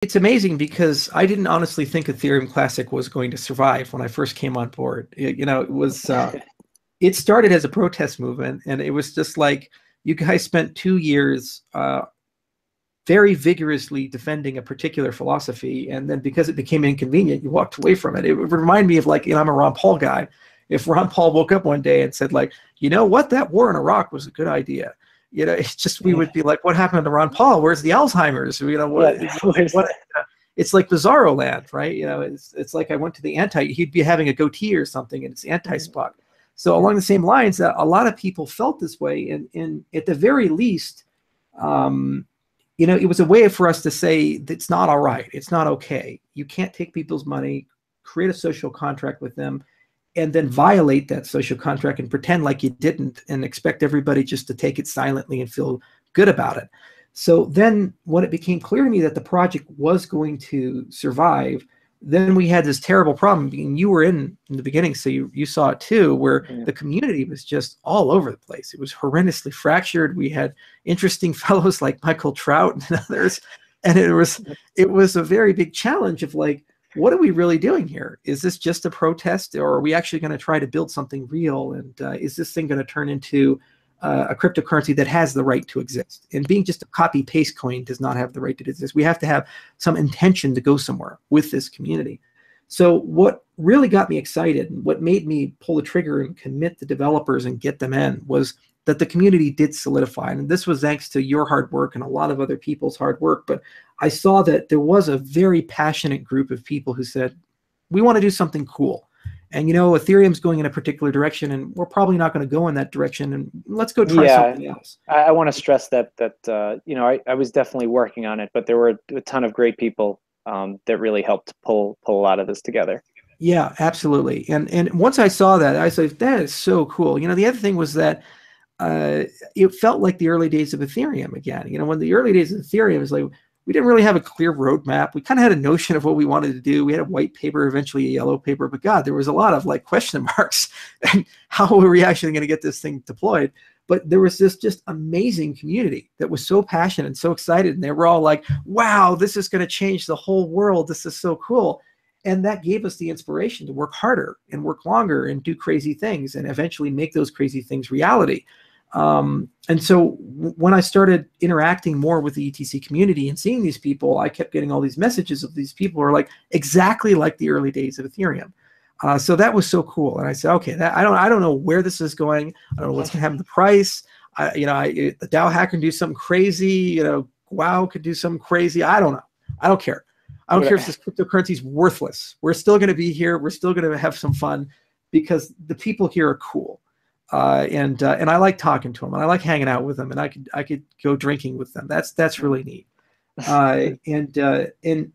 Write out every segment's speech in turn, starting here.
It's amazing because I didn't honestly think Ethereum Classic was going to survive when I first came on board. It was it started as a protest movement, and it was just like you guys spent 2 years very vigorously defending a particular philosophy, and then because it became inconvenient, you walked away from it. It would remind me of, like, I'm a Ron Paul guy. If Ron Paul woke up one day and said, like, you know what, that war in Iraq was a good idea, it's just, we would be like, what happened to Ron Paul? Where's the Alzheimer's? It's like Bizarro land, right? It's like I went to the he'd be having a goatee or something, and it's anti-Spock. So along the same lines, a lot of people felt this way, and at the very least, it was a way for us to say it's not all right. It's not okay. You can't take people's money, create a social contract with them, and then violate that social contract and pretend like you didn't and expect everybody just to take it silently and feel good about it. So then when it became clear to me that the project was going to survive, then we had this terrible problem. And you were in the beginning, so you saw it too, where the community was just all over the place. It was horrendously fractured. We had interesting fellows like Michael Trout and others, and it was a very big challenge of, like, what are we really doing here? Is this just a protest, or are we actually going to try to build something real? And is this thing going to turn into a cryptocurrency that has the right to exist? And being just a copy paste coin does not have the right to exist. We have to have some intention to go somewhere with this community. So what really got me excited, and what made me pull the trigger and commit the developers and get them in, was that the community did solidify. And this was thanks to your hard work and a lot of other people's hard work. But I saw that there was a very passionate group of people who said, we want to do something cool. And, Ethereum's going in a particular direction, and we're probably not going to go in that direction. And let's go try something else. I want to stress that I was definitely working on it, but there were a ton of great people that really helped pull a lot of this together. Yeah, absolutely. And once I saw that, I said, that is so cool. The other thing was that it felt like the early days of Ethereum again. When the early days of Ethereum was like, we didn't really have a clear roadmap. We kind of had a notion of what we wanted to do. We had a white paper, eventually a yellow paper, but God, there was a lot of, like, question marks and how were we actually going to get this thing deployed? But there was this just amazing community that was so passionate and so excited. And they were all like, wow, this is going to change the whole world. This is so cool. And that gave us the inspiration to work harder and work longer and do crazy things and eventually make those crazy things reality. And so when I started interacting more with the ETC community and seeing these people, I kept getting all these messages of these people who are like exactly like the early days of Ethereum. So that was so cool. And I said, okay, I don't know where this is going. I don't know what's going to happen to the price. The DAO hacker can do something crazy. WoW could do something crazy. I don't know. I don't care. I don't care if this cryptocurrency is worthless. We're still going to be here. We're still going to have some fun because the people here are cool. And I like talking to them, and I like hanging out with them, and I could go drinking with them. That's really neat. And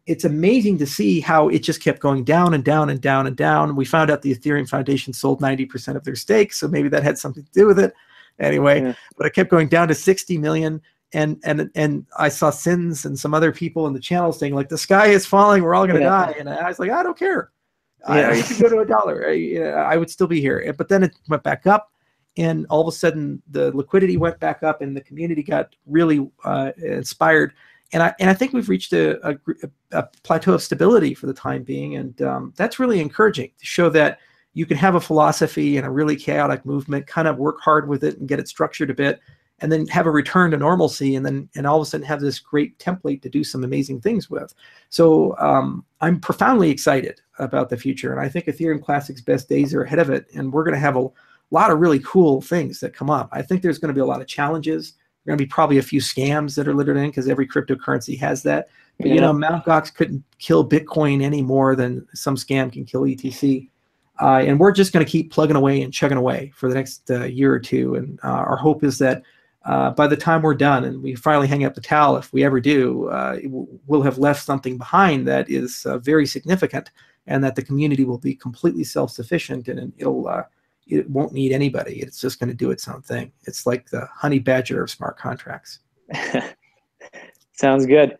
it's amazing to see how it just kept going down and down and down and down. We found out the Ethereum Foundation sold 90% of their stake, so maybe that had something to do with it. Anyway, but it kept going down to 60 million. And I saw Sins and some other people in the channel saying, like, the sky is falling, we're all going to die. And I was like, I don't care. You can go to $1. I would still be here. But then it went back up. And all of a sudden, the liquidity went back up, and the community got really inspired. And I think we've reached a plateau of stability for the time being, and that's really encouraging to show that you can have a philosophy and a really chaotic movement, kind of work hard with it and get it structured a bit, and then have a return to normalcy, and all of a sudden have this great template to do some amazing things with. So I'm profoundly excited about the future, and I think Ethereum Classic's best days are ahead of it, and we're going to have a lot of really cool things that come up. I think there's going to be a lot of challenges. There are going to be probably a few scams that are littered in because every cryptocurrency has that. But Mt. Gox couldn't kill Bitcoin any more than some scam can kill ETC. And we're just going to keep plugging away and chugging away for the next year or two. And our hope is that by the time we're done and we finally hang up the towel, if we ever do, we'll have left something behind that is very significant, and that the community will be completely self-sufficient, and it won't need anybody. It's just going to do its own thing. It's like the honey badger of smart contracts. Sounds good.